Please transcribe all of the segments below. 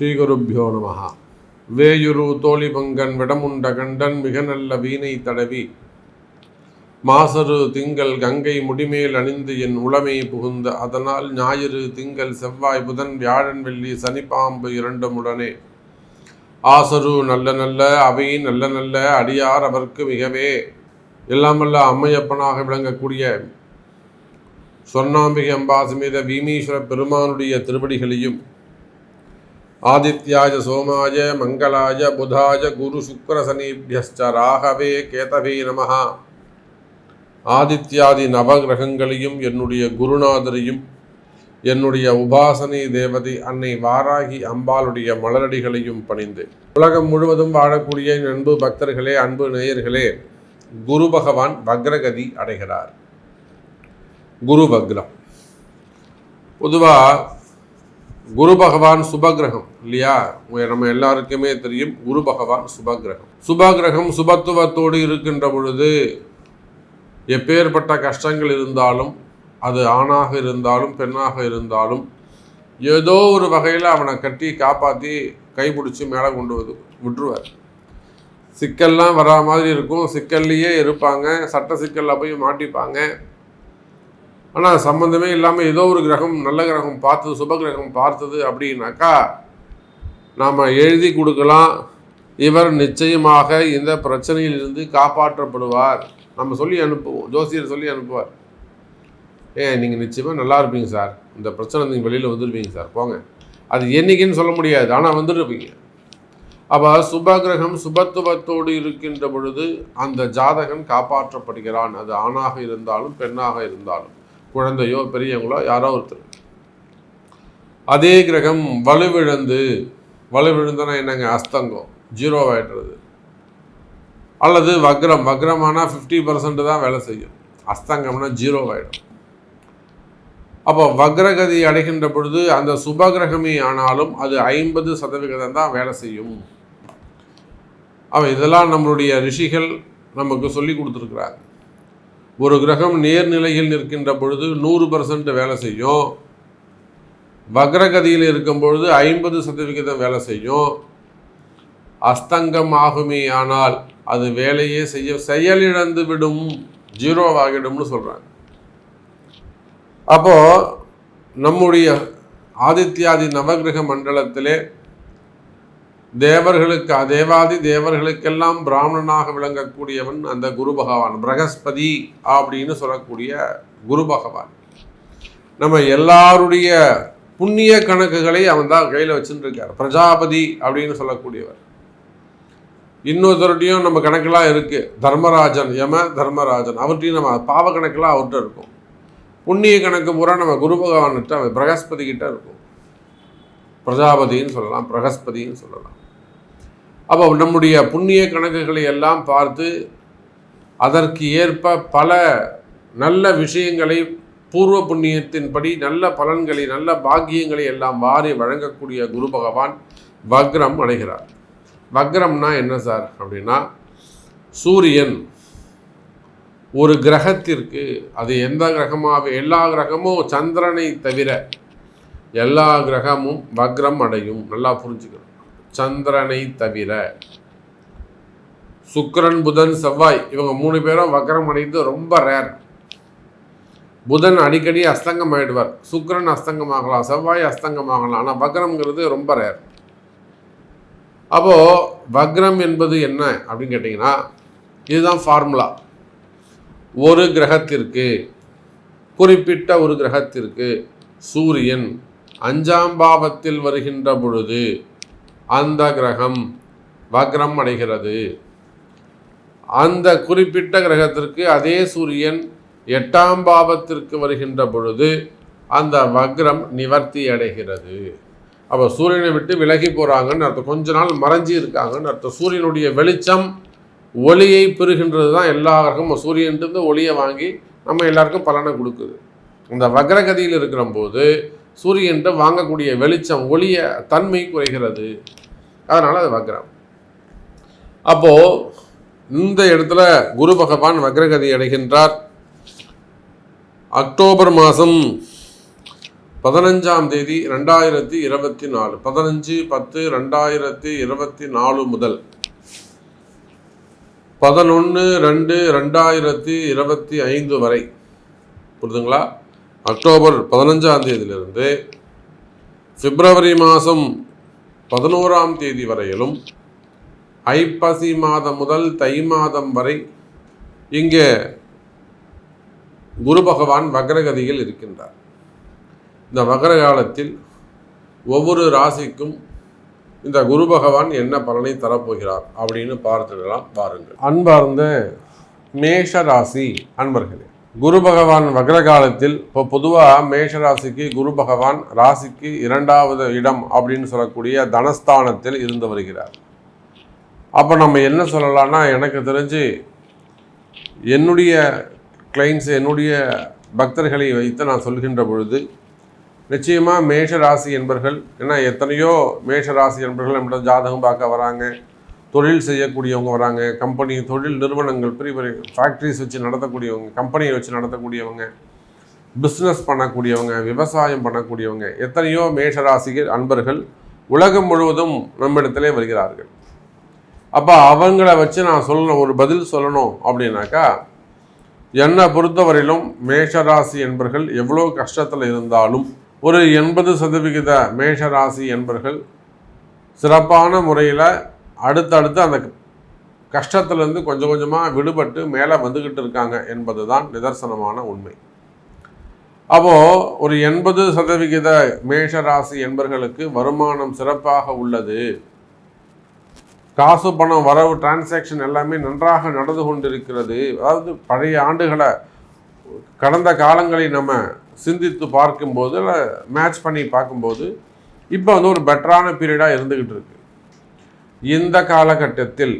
ஸ்ரீகுருப்யோ நமஹ. வேயுரு தோழி பங்கன் விடமுண்ட கண்டன் மிக நல்ல வீணை தடவி மாசரு திங்கள் கங்கை முடிமேல் அணிந்து என் உளமை புகுந்த அதனால் ஞாயிறு திங்கள் செவ்வாய் புதன் வியாழன் வெள்ளி சனிப்பாம்பு இரண்டும் உடனே ஆசரு நல்ல நல்ல அவை நல்ல நல்ல அடியார் அவர்க்கு மிகவே எல்லாமல்ல அம்மையப்பனாக விளங்கக்கூடிய சொர்ணாம்பிகை அம்பா சமேத வீமீஸ்வர பெருமானுடைய திருவடிகளையும் ஆதித்யாய சோமாய மங்களாய புதாய குரு சுக்கர சனீபியஸ்ச ராகவே கேதவே நமஹ. ஆதித்யாதி நவகிரகங்களையும் என்னுடைய குருநாதரையும் என்னுடைய உபாசனை தேவதை அன்னை வாராகி அம்பாளுடைய மலரடிகளையும் பணிந்து உலகம் முழுவதும் வாழக்கூடிய அன்பு பக்தர்களே, அன்பு நேயர்களே, குரு பகவான் வக்ரகதி அடைகிறார். குரு வக்ரம். பொதுவாக குரு பகவான் சுபகிரகம் இல்லையா? நம்ம எல்லாருக்குமே தெரியும் குரு பகவான் சுபகிரகம். சுபகிரகம் சுபத்துவத்தோடு இருக்கின்ற பொழுது எப்பேற்பட்ட கஷ்டங்கள் இருந்தாலும், அது ஆணாக இருந்தாலும் பெண்ணாக இருந்தாலும், ஏதோ ஒரு வகையில் அவனை கட்டி காப்பாற்றி கைப்பிடிச்சி மேலே கொண்டு விட்டுருவார். சிக்கல்லாம் வரா மாதிரி இருக்கும், சிக்கல்லையே இருப்பாங்க, சட்ட சிக்கலில் போய் மாட்டிப்பாங்க. ஆனால் சம்மந்தமே இல்லாமல் ஏதோ ஒரு கிரகம் நல்ல கிரகம் பார்த்தது, சுபகிரகம் பார்த்தது அப்படின்னாக்கா நாம் எழுதி கொடுக்கலாம், இவர் நிச்சயமாக இந்த பிரச்சனையிலிருந்து காப்பாற்றப்படுவார். நம்ம சொல்லி அனுப்புவோம், ஜோசியர் சொல்லி அனுப்புவார். நீங்கள் நிச்சயமாக நல்லா இருப்பீங்க சார், இந்த பிரச்சனை நீங்கள் வெளியில் வந்துருப்பீங்க சார், போங்க. அது என்றைக்குன்னு சொல்ல முடியாது, ஆனால் வந்துருப்பீங்க. அப்போ சுபகிரகம் சுபத்துவத்தோடு இருக்கின்ற பொழுது அந்த ஜாதகன் காப்பாற்றப்படுகிறான். அது ஆணாக இருந்தாலும் பெண்ணாக இருந்தாலும், குழந்தையோ பெரியவங்களோ யாரோ ஒருத்தர். அதே கிரகம் வலுவிழந்தனா என்னங்க, அஸ்தங்கம், ஜீரோவாயிடுறது. அல்லது வக்ரமானா 50% தான் வேலை செய்யும், அஸ்தங்கம்னா ஜீரோவாயிடும். அப்போ வக்ரகதி அடைகின்ற பொழுது அந்த சுபகிரகமே ஆனாலும் அது 50% தான் வேலை செய்யும். இதெல்லாம் நம்மளுடைய ரிஷிகள் நமக்கு சொல்லி கொடுத்துருக்குறாங்க. ஒரு கிரகம் நேர்நிலையில் நிற்கின்ற பொழுது 100% வேலை செய்யும், வக்ரகதியில் இருக்கும் பொழுது 50% வேலை செய்யும். அஸ்தங்கம் ஆகுமே ஆனால் அது வேலையே செயலிழந்து விடும், ஜீரோவாகிடும்னு சொல்கிறாங்க. அப்போது நம்முடைய ஆதித்யாதி நவகிரக மண்டலத்திலே தேவாதி தேவர்களுக்கெல்லாம் பிராமணனாக விளங்கக்கூடியவன் அந்த குரு பகவான், பிரகஸ்பதி அப்படின்னு சொல்லக்கூடிய குரு பகவான். நம்ம எல்லாருடைய புண்ணிய கணக்குகளை அவன் தான் கையில் வச்சுட்டு இருக்கார். பிரஜாபதி அப்படின்னு சொல்லக்கூடியவர். இன்னொருத்தருடையும் நம்ம கணக்கெல்லாம் இருக்குது, தர்மராஜன், தர்மராஜன், அவர்கிட்டையும் நம்ம பாவ கணக்கெல்லாம் அவர்கிட்ட இருக்கும். புண்ணிய கணக்கு பூரா நம்ம குரு பகவான்கிட்ட, பிரகஸ்பதி கிட்ட இருக்கும். பிரஜாபதின்னு சொல்லலாம், பிரகஸ்பதின்னு சொல்லலாம். அப்போ நம்முடைய புண்ணிய கணக்குகளை எல்லாம் பார்த்து அதற்கு ஏற்ப பல நல்ல விஷயங்களை, பூர்வ புண்ணியத்தின்படி நல்ல பலன்களை, நல்ல பாக்கியங்களை எல்லாம் வாரி வழங்கக்கூடிய குரு பகவான் வக்ரம் அடைகிறார். வக்ரம்னா என்ன சார் அப்படின்னா, சூரியன் ஒரு கிரகத்திற்கு, அது எந்த கிரகமாக, எல்லா கிரகமும் சந்திரனை தவிர எல்லா கிரகமும் வக்ரம் அடையும். நல்லா புரிஞ்சுக்கணும். சந்திரனை தவிர சுக்கிரன், புதன், செவ்வாய் இவங்க 3 பேரும் வக்ரம் அடைந்து ரொம்ப ரேர். புதன் அடிக்கடி அஸ்தங்கம் ஆகிடுவார், சுக்கிரன் அஸ்தங்கமாகலாம், செவ்வாய் அஸ்தங்கமாகலாம், ஆனால் வக்ரம்ங்கிறது ரொம்ப ரேர். அப்போது வக்ரம் என்பது என்ன அப்படின்னு கேட்டிங்கன்னா, இதுதான் ஃபார்முலா. ஒரு கிரகத்திற்கு, குறிப்பிட்ட ஒரு கிரகத்திற்கு சூரியன் 5ஆம் பாவத்தில் வருகின்ற பொழுது அந்த கிரகம் வக்ரம் அடைகிறது. அந்த குறிப்பிட்ட கிரகத்திற்கு அதே சூரியன் 8ஆம் பாவத்திற்கு வருகின்ற பொழுது அந்த வக்ரம் நிவர்த்தி அடைகிறது. அப்போ சூரியனை விட்டு விலகி போகிறாங்கன்னு அர்த்தம், கொஞ்ச நாள் மறைஞ்சி இருக்காங்கன்னு அர்த்தம். சூரியனுடைய வெளிச்சம் ஒளியை பெறுகின்றது தான் எல்லா கிரகமும். சூரியன்ட்டு ஒளியை வாங்கி நம்ம எல்லாருக்கும் பலனை கொடுக்குது. இந்த வக்ரகதியில் இருக்கிற போது சூரியன்ட்டு வாங்கக்கூடிய வெளிச்சம், ஒளிய தன்மை குறைகிறது, அதனால் அது வக்ரம். அப்போது இந்த இடத்துல குரு பகவான் வக்ரகதி அடைகின்றார். அக்டோபர் மாதம் 15ஆம் தேதி 2024, 15/10/2024 முதல் 11/2/2025 வரை, புரியுதுங்களா? அக்டோபர் 15ஆம் தேதியிலிருந்து பிப்ரவரி மாதம் 11ஆம் தேதி வரையிலும், ஐப்பசி மாதம் முதல் தை மாதம் வரை இங்கே குரு பகவான் வக்ரகதியில் இருக்கின்றார். இந்த வக்ர காலத்தில் ஒவ்வொரு ராசிக்கும் இந்த குரு பகவான் என்ன பலனை தரப்போகிறார் அப்படின்னு பார்த்துடலாம் பாருங்கள். அன்பார்ந்த மேஷ ராசி அன்பர்களே, குரு பகவான் வக்ர காலத்தில் இப்போ பொதுவாக மேஷ ராசிக்கு குரு பகவான் ராசிக்கு 2வது இடம் அப்படின்னு சொல்லக்கூடிய தனஸ்தானத்தில் இருந்து வருகிறார். அப்போ நம்ம என்ன சொல்லலாம்னா, எனக்கு தெரிஞ்சு என்னுடைய கிளைண்ட்ஸ், என்னுடைய பக்தர்களை வைத்து நான் சொல்கின்ற பொழுது நிச்சயமாக மேஷ ராசி என்பர்கள், ஏன்னா எத்தனையோ மேஷ ராசி என்பர்கள் நம்மளோட ஜாதகம் பார்க்க வராங்க, தொழில் செய்யக்கூடியவங்க வராங்க, கம்பெனி தொழில் நிறுவனங்கள் பெரிய பெரிய ஃபேக்ட்ரிஸ் வச்சு நடத்தக்கூடியவங்க, கம்பெனியை வச்சு நடத்தக்கூடியவங்க, பிஸ்னஸ் பண்ணக்கூடியவங்க, விவசாயம் பண்ணக்கூடியவங்க, எத்தனையோ மேஷ ராசிகள் அன்பர்கள் உலகம் முழுவதும் நம்மிடத்திலே வருகிறார்கள். அப்போ அவங்கள வச்சு நான் சொல்லணும், ஒரு பதில் சொல்லணும் அப்படின்னாக்கா, என்னை பொறுத்தவரையிலும் மேஷராசி என்பர்கள் எவ்வளோ கஷ்டத்தில் இருந்தாலும் ஒரு 80% மேஷராசி என்பர்கள் சிறப்பான முறையில் அடுத்தடுத்து அந்த கஷ்டத்துலேருந்து கொஞ்சம் கொஞ்சமாக விடுபட்டு மேலே வந்துக்கிட்டு இருக்காங்க என்பது தான் நிதர்சனமான உண்மை. அப்போது ஒரு 80% மேஷராசி என்பர்களுக்கு வருமானம் சிறப்பாக உள்ளது, காசு பணம் வரவு டிரான்சாக்ஷன் எல்லாமே நன்றாக நடந்து கொண்டிருக்கிறது. அதாவது பழைய ஆண்டுகளை, கடந்த காலங்களை நம்ம சிந்தித்து பார்க்கும்போது, மேட்ச் பண்ணி பார்க்கும்போது இப்போ ஒரு பெட்டரான பீரியடாக இருந்துக்கிட்டு இருக்கு. இந்த காலகட்டத்தில்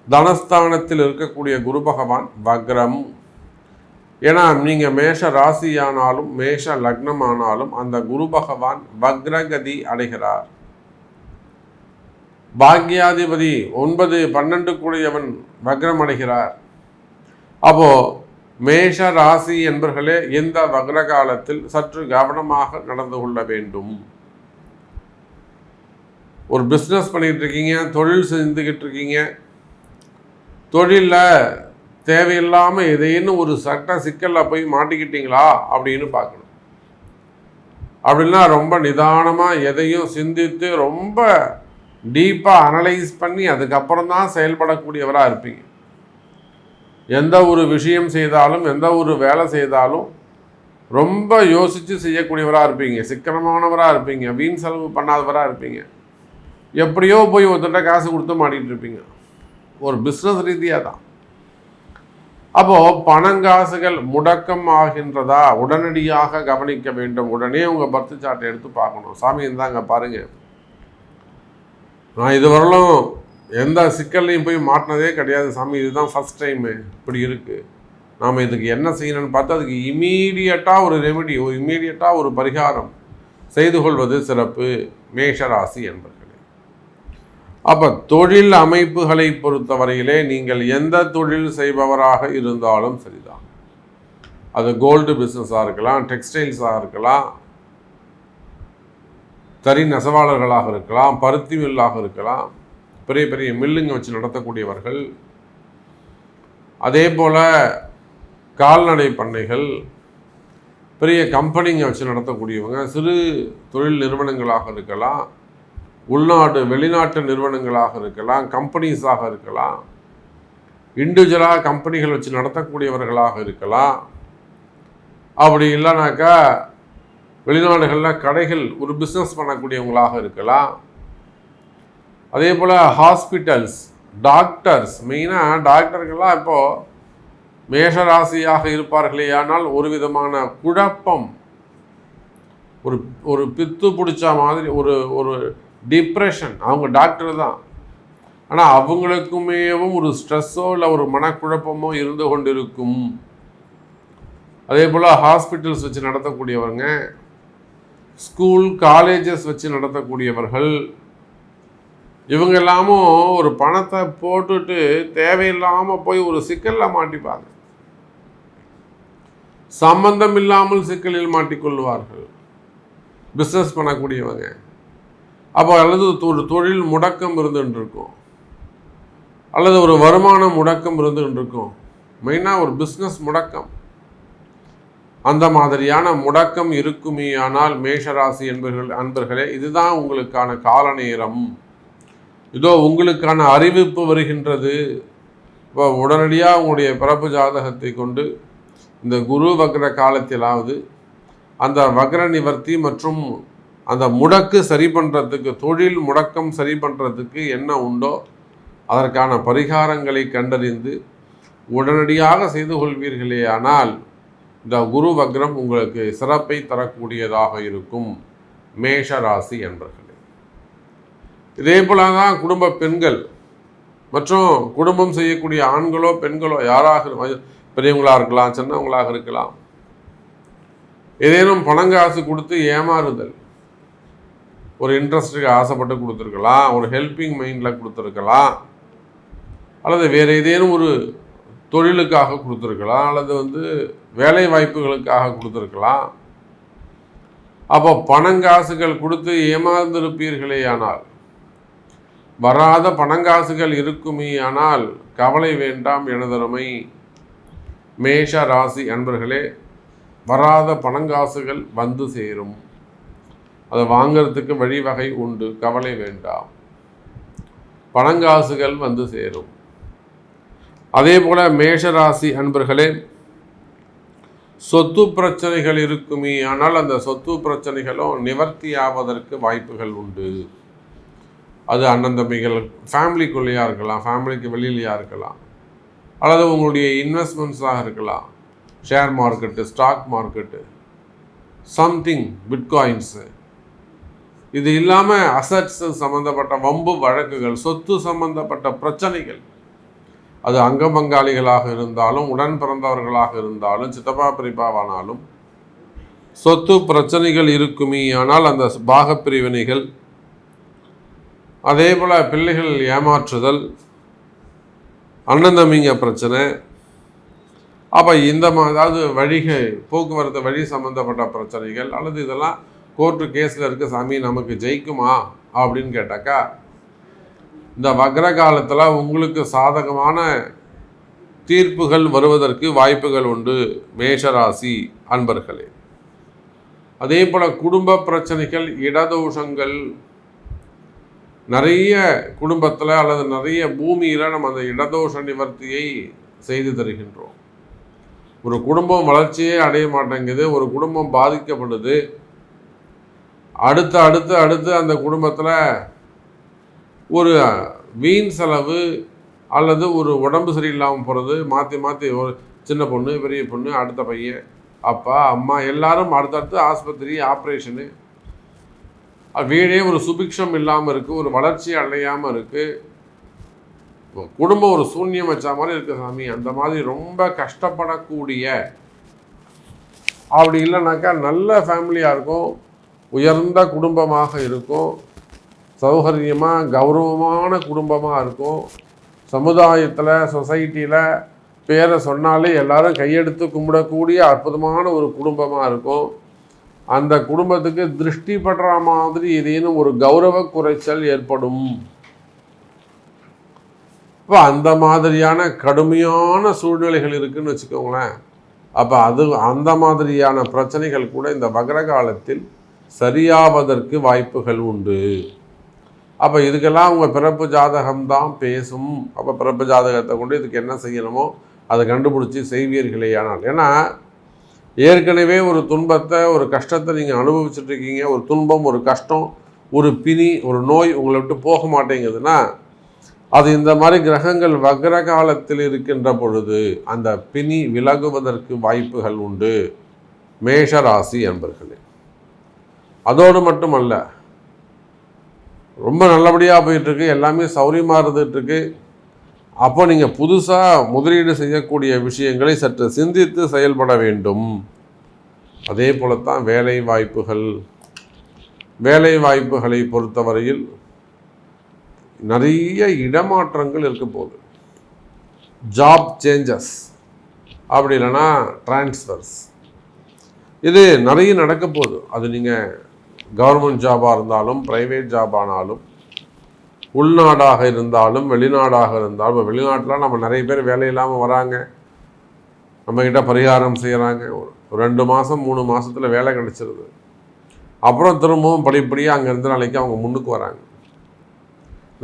தனஸ்தானத்தில் இருக்கக்கூடிய குரு பகவான் வக்ரம். ஏன்னா நீங்கள் மேஷ ராசியானாலும் மேஷ லக்னம் ஆனாலும் அந்த குரு பகவான் வக்ரகதி அடைகிறார். பாக்யாதிபதி 9, 12 கூடியவன் வக்ரம் அடைகிறார். அப்போ மேஷ ராசி என்பர்களே இந்த வக்ர காலத்தில் சற்று கவனமாக நடந்து கொள்ள வேண்டும். ஒரு பிஸ்னஸ் பண்ணிட்டு இருக்கீங்க, தொழில் செஞ்சுக்கிட்டு இருக்கீங்க, தொழிலில் தேவையில்லாமல் எதையும் ஒரு சட்ட சிக்கலில் போய் மாட்டிக்கிட்டீங்களா அப்படின்னு பார்க்கணும். அப்படின்னா ரொம்ப நிதானமாக எதையும் சிந்தித்து ரொம்ப டீப்பாக அனலைஸ் பண்ணி அதுக்கப்புறம் தான் செயல்படக்கூடியவராக இருப்பீங்க. எந்த ஒரு விஷயம் செய்தாலும், எந்த ஒரு வேலை செய்தாலும் ரொம்ப யோசித்து செய்யக்கூடியவராக இருப்பீங்க, சிக்கனமானவராக இருப்பீங்க, வீண் செலவு பண்ணாதவராக இருப்பீங்க. எப்படியோ போய் ஒருத்தட்ட காசு கொடுத்து மாட்டிகிட்டு இருப்பீங்க, ஒரு பிஸ்னஸ் ரீதியாக தான். அப்போது பணங்காசுகள் முடக்கம் ஆகின்றதா உடனடியாக கவனிக்க வேண்டும். உடனே உங்கள் பர்த் சார்ட்டை எடுத்து பார்க்கணும். சாமி இருந்தாங்க பாருங்கள், நான் இதுவரையிலும் எந்த சிக்கல்லையும் போய் மாட்டினதே கிடையாது சாமி, இதுதான் ஃபஸ்ட் டைமு இப்படி இருக்குது, நாம் இதுக்கு என்ன செய்யணும்னு பார்த்து அதுக்கு இமீடியட்டாக ஒரு ரெமெடி, ஒரு இமீடியட்டாக ஒரு பரிகாரம் செய்து கொள்வது சிறப்பு மேஷராசி என்பர்களே. அப்போ தொழில் அமைப்புகளை பொறுத்தவரையிலே நீங்கள் எந்த தொழில் செய்பவராக இருந்தாலும் சரிதான், அது கோல்டு பிஸ்னஸாக இருக்கலாம், டெக்ஸ்டைல்ஸாக இருக்கலாம், தறி நெசவாளர்களாக இருக்கலாம், பருத்தி மில்லாக இருக்கலாம், பெரிய பெரிய மில்லுங்க வச்சு நடத்தக்கூடியவர்கள், அதே போல் கால்நடை பண்ணைகள், பெரிய கம்பெனிங்க வச்சு நடத்தக்கூடியவங்க, சிறு தொழில் நிறுவனங்களாக இருக்கலாம், உள்நாட்டு வெளிநாட்டு நிறுவனங்களாக இருக்கலாம், கம்பெனிஸாக இருக்கலாம், இண்டிவிஜுவலாக கம்பெனிகள் வச்சு நடத்தக்கூடியவர்களாக இருக்கலாம். அப்படி இல்லைனாக்கா வெளிநாடுகளில் கடைகள் ஒரு பிஸ்னஸ் பண்ணக்கூடியவங்களாக இருக்கலாம். அதே போல் ஹாஸ்பிட்டல்ஸ், டாக்டர்ஸ், மெயினாக டாக்டர்கள்லாம் இப்போது மேஷராசியாக இருப்பார்களே, ஆனால் ஒரு விதமான குழப்பம், ஒரு பித்து பிடிச்ச மாதிரி ஒரு டிப்ரெஷன். அவங்க டாக்டர் தான், ஆனால் அவங்களுக்குமேவும் ஒரு ஸ்ட்ரெஸ்ஸோ இல்லை ஒரு மனக்குழப்பமோ இருந்து கொண்டிருக்கும். அதே போல் ஹாஸ்பிட்டல்ஸ் வச்சு நடத்தக்கூடியவங்க, ஸ்கூல் காலேஜஸ் வச்சு நடத்தக்கூடியவர்கள், இவங்க எல்லாமும் ஒரு பணத்தை போட்டுட்டு தேவையில்லாமல் போய் ஒரு சிக்கலில் மாட்டிப்பாங்க, சம்பந்தம் இல்லாமல் சிக்கலில் மாட்டிக்கொள்வார்கள். பிஸ்னஸ் பண்ணக்கூடியவங்க. அப்போ அல்லது ஒரு தொழில் முடக்கம் இருந்துகிட்டு இருக்கும், அல்லது ஒரு வருமான முடக்கம் இருந்துகிட்டு இருக்கும். மெயினாக ஒரு பிஸ்னஸ் முடக்கம், அந்த மாதிரியான முடக்கம் இருக்குமே. ஆனால் மேஷராசி அன்பர்களே, இதுதான் உங்களுக்கான கால நேரம். இதோ உங்களுக்கான அறிவிப்பு வருகின்றது. இப்போ உடனடியாக உங்களுடைய பிறப்பு ஜாதகத்தை கொண்டு இந்த குரு வக்ர காலத்திலாவது அந்த வக்ர நிவர்த்தி மற்றும் அந்த முடக்கு சரி பண்ணுறதுக்கு, தொழில் முடக்கம் சரி பண்ணுறதுக்கு என்ன உண்டோ அதற்கான பரிகாரங்களை கண்டறிந்து உடனடியாக செய்து கொள்வீர்களே ஆனால் இந்த குரு வக்ரம் உங்களுக்கு சிறப்பை தரக்கூடியதாக இருக்கும் மேஷ ராசி என்பர்களே. இதே போல தான் குடும்ப பெண்கள் மற்றும் குடும்பம் செய்யக்கூடிய ஆண்களோ பெண்களோ யாராக, பெரியவங்களாக இருக்கலாம், சின்னவங்களாக இருக்கலாம், ஏதேனும் பணங்காசு கொடுத்து ஏமாறுதல், ஒரு இன்ட்ரெஸ்ட்டுக்கு ஆசைப்பட்டு கொடுத்துருக்கலாம், ஒரு ஹெல்பிங் மைண்டில் கொடுத்துருக்கலாம், அல்லது வேறு ஏதேனும் ஒரு தொழிலுக்காக கொடுத்துருக்கலாம், அல்லது வேலை வாய்ப்புகளுக்காக கொடுத்துருக்கலாம். அப்போ பணங்காசுகள் கொடுத்து ஏமாந்திருப்பீர்களே ஆனால், வராத பணங்காசுகள் இருக்குமே ஆனால் கவலை வேண்டாம் எனதருமை மேஷ ராசி அன்பர்களே. வராத பணங்காசுகள் வந்து சேரும், அதை வாங்கிறதுக்கு வழிவகை உண்டு, கவலை வேண்டாம். பணங்காசுகள் வந்து சேரும். அதே போல மேஷராசி அன்பர்களே, சொத்து பிரச்சனைகள் இருக்குமே ஆனால் அந்த சொத்து பிரச்சனைகளும் நிவர்த்தி ஆவதற்கு வாய்ப்புகள் உண்டு. அது அண்ணன் தம்பிகள், ஃபேமிலிக்குள்ளேயா இருக்கலாம், ஃபேமிலிக்கு வெளியிலையா இருக்கலாம், அல்லது உங்களுடைய இன்வெஸ்ட்மெண்ட்ஸாக இருக்கலாம், share market, stock market, something, bitcoins. இது இல்லாமல் அசட்ஸ் சம்மந்தப்பட்ட வம்பு வழக்குகள், சொத்து சம்பந்தப்பட்ட பிரச்சனைகள், அது அங்க பங்காளிகளாக இருந்தாலும், உடன் பிறந்தவர்களாக இருந்தாலும், சித்தப்பா பிரிப்பாவானாலும் சொத்து பிரச்சனைகள் இருக்குமே ஆனால் அந்த பாகப்பிரிவினைகள், அதே போல் பிள்ளைகள் ஏமாற்றுதல், அண்ணன் தம்பிங்க பிரச்சனை, அப்போ அதாவது போக்குவரத்து வழி சம்மந்தப்பட்ட பிரச்சனைகள், அல்லது இதெல்லாம் கோர்ட்டு கேஸில் இருக்க சாமி நமக்கு ஜெயிக்குமா அப்படின்னு கேட்டாக்கா, இந்த வக்ர காலத்தில் உங்களுக்கு சாதகமான தீர்ப்புகள் வருவதற்கு வாய்ப்புகள் உண்டு மேஷராசி அன்பர்களே. அதே போல் குடும்ப பிரச்சனைகள், இடதோஷங்கள் நிறைய குடும்பத்தில் அல்லது நிறைய பூமியில் நம்ம அந்த இடதோஷ நிவர்த்தியை செய்து தருகின்றோம். ஒரு குடும்பம் வளர்ச்சியே அடைய மாட்டேங்குது, ஒரு குடும்பம் பாதிக்கப்படுது, அடுத்து அந்த குடும்பத்தில் ஒரு வீண் செலவு அல்லது ஒரு உடம்பு சரியில்லாமல் போகிறது, மாற்றி ஒரு சின்ன பொண்ணு, பெரிய பொண்ணு, அடுத்த பையன், அப்பா அம்மா எல்லாரும் அடுத்தடுத்து ஆஸ்பத்திரி, ஆப்ரேஷனு, வீடே ஒரு சுபிக்ஷம் இல்லாமல் இருக்குது, ஒரு வளர்ச்சி அடையாமல் இருக்குது, குடும்பம் ஒரு சூன்யம் வச்ச மாதிரி இருக்குது சாமி. அந்த மாதிரி ரொம்ப கஷ்டப்படக்கூடிய, அப்படி இல்லைனாக்கா நல்ல ஃபேமிலியாக இருக்கும், உயர்ந்த குடும்பமாக இருக்கும், சௌகரியமாக கௌரவமான குடும்பமாக இருக்கும், சமுதாயத்தில் சொசைட்டியில் பேரை சொன்னாலே எல்லாரும் கையெடுத்து கும்பிடக்கூடிய அற்புதமான ஒரு குடும்பமாக இருக்கும். அந்த குடும்பத்துக்கு திருஷ்டி படுற மாதிரி ஏதேனும் ஒரு கௌரவ குறைச்சல் ஏற்படும். இப்போ அந்த மாதிரியான கடுமையான சூழ்நிலைகள் இருக்குதுன்னு வச்சுக்கோங்களேன். அப்போ அந்த மாதிரியான பிரச்சனைகள் கூட இந்த வக்ர காலத்தில் சரியாவதற்கு வாய்ப்புகள் உண்டு. அப்போ இதுக்கெல்லாம் உங்கள் பிறப்பு ஜாதகம்தான் பேசும். அப்போ பிறப்பு ஜாதகத்தை கொண்டு இதுக்கு என்ன செய்யணுமோ அதை கண்டுபிடிச்சி செய்வீர்களே ஆனால். ஏன்னா ஏற்கனவே ஒரு துன்பத்தை, ஒரு கஷ்டத்தை நீங்கள் அனுபவிச்சுட்ருக்கீங்க. ஒரு துன்பம், ஒரு கஷ்டம், ஒரு பிணி, ஒரு நோய் உங்களை விட்டு போக மாட்டேங்குதுன்னா அது இந்த மாதிரி கிரகங்கள் வக்ர காலத்தில் இருக்கின்ற பொழுது அந்த பிணி விலகுவதற்கு வாய்ப்புகள் உண்டு மேஷராசி என்பர்களே. அதோடு மட்டுமல்ல, ரொம்ப நல்லபடியாக போயிட்டுருக்கு, எல்லாமே சௌரியமாக இருந்துகிட்ருக்கு. அப்போ நீங்கள் புதுசாக முதலீடு செய்யக்கூடிய விஷயங்களை சற்று சிந்தித்து செயல்பட வேண்டும். அதே போலத்தான் வேலை வாய்ப்புகளை பொறுத்தவரையில் நிறைய இடமாற்றங்கள் இருக்க போகுது. ஜாப் சேஞ்சஸ், அப்படி இல்லைன்னா டிரான்ஸ்ஃபர்ஸ், இது நிறைய நடக்க போகுது. அது நீங்கள் கவர்மெண்ட் ஜாபாக இருந்தாலும் ப்ரைவேட் ஜாபானாலும் உள்நாடாக இருந்தாலும் வெளிநாடாக இருந்தாலும், இப்போ வெளிநாட்டில் நம்ம நிறைய பேர் வேலை இல்லாமல் வராங்க, நம்மக்கிட்ட பரிகாரம் செய்கிறாங்க, ஒரு 2 மாதம் 3 மாதத்தில் வேலை கிடச்சிருது, அப்புறம் திரும்பவும் படிப்படியாக அங்கேருந்து நாளைக்கு அவங்க முன்னுக்கு வராங்க.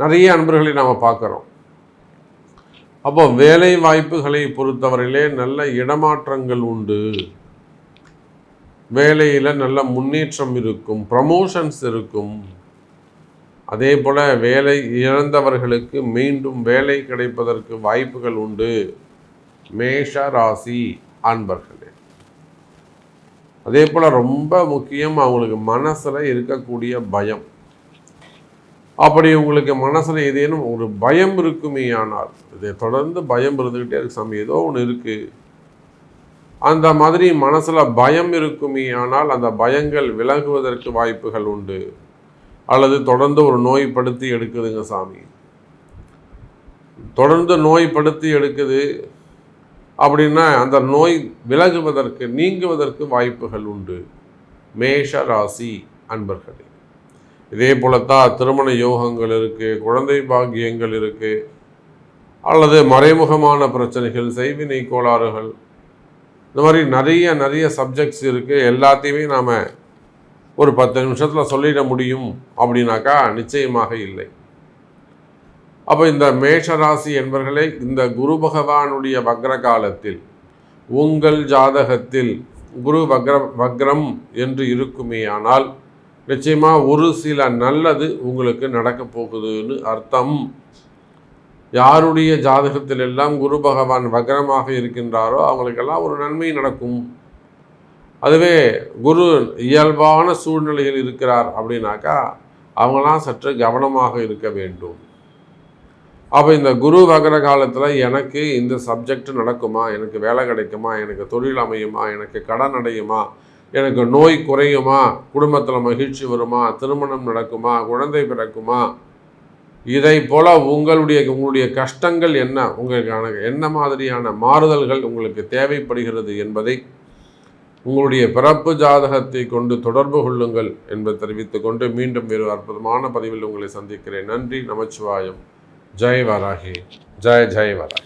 நிறைய அன்பர்களை நாம் பார்க்குறோம். அப்போ வேலை வாய்ப்புகளை பொறுத்தவரையிலே நல்ல இடமாற்றங்கள் உண்டு, வேலையில் நல்ல முன்னேற்றம் இருக்கும், ப்ரமோஷன்ஸ் இருக்கும். அதே போல் வேலை இழந்தவர்களுக்கு மீண்டும் வேலை கிடைப்பதற்கு வாய்ப்புகள் உண்டு. மேஷ ராசி அன்பர்களே, அதே போல் ரொம்ப முக்கியம் அவங்களுக்கு மனசில் இருக்கக்கூடிய பயம். அப்படி உங்களுக்கு மனசில் ஏதேனும் ஒரு பயம் இருக்குமே ஆனால், இதை தொடர்ந்து பயம் இருந்துக்கிட்டே இருக்கு சாமி, ஏதோ ஒன்று இருக்குது, அந்த மாதிரி மனசில் பயம் இருக்குமே ஆனால் அந்த பயங்கள் விலகுவதற்கு வாய்ப்புகள் உண்டு. அல்லது தொடர்ந்து ஒரு நோய்படுத்தி எடுக்குதுங்க சாமி, தொடர்ந்து நோய்படுத்தி எடுக்குது அப்படின்னா அந்த நோய் விலகுவதற்கு நீங்குவதற்கு வாய்ப்புகள் உண்டு. மேஷ ராசி அன்பர்களே, இதே போலத்தான் திருமண யோகங்கள் இருக்குது, குழந்தை பாக்கியங்கள் இருக்குது, அல்லது மறைமுகமான பிரச்சனைகள், செய்வினை கோளாறுகள், இந்த மாதிரி நிறைய சப்ஜெக்ட்ஸ் இருக்குது. எல்லாத்தையுமே நாம் ஒரு 10 நிமிஷத்தில் சொல்லிட முடியும் அப்படின்னாக்கா நிச்சயமாக இல்லை. அப்போ இந்த மேஷராசி என்பவர்களே, இந்த குரு பகவானுடைய வக்ர காலத்தில் உங்கள் ஜாதகத்தில் குரு வக்ரம் என்று இருக்குமே ஆனால் நிச்சயமாக ஒரு சில நல்லது உங்களுக்கு நடக்க போகுதுன்னு அர்த்தம். யாருடைய ஜாதகத்தில் எல்லாம் குரு பகவான் வக்ரமாக இருக்கின்றாரோ அவங்களுக்கெல்லாம் ஒரு நன்மை நடக்கும். அதுவே குரு இயல்பான சூழ்நிலையில் இருக்கிறார் அப்படின்னாக்கா அவங்களாம் சற்று கவனமாக இருக்க வேண்டும். அப்போ இந்த குரு வக்ர காலத்தில் எனக்கு இந்த சப்ஜெக்ட் நடக்குமா, எனக்கு வேலை கிடைக்குமா, எனக்கு தொழில் அமையுமா, எனக்கு கடன் அடையுமா, எனக்கு நோய் குறையுமா, குடும்பத்தில் மகிழ்ச்சி வருமா, திருமணம் நடக்குமா, குழந்தை பிறக்குமா, இதை போல் உங்களுடைய கஷ்டங்கள் என்ன, உங்களுக்கான என்ன மாதிரியான மாறுதல்கள் உங்களுக்கு தேவைப்படுகிறது என்பதை உங்களுடைய பிறப்பு ஜாதகத்தை கொண்டு தொடர்பு கொள்ளுங்கள் என்பதை தெரிவித்துக் கொண்டு மீண்டும் வேறு அற்புதமான பதிவில் உங்களை சந்திக்கிறேன். நன்றி. நமச்சிவாயம். ஜெய் வராகி. ஜெய் வராகி.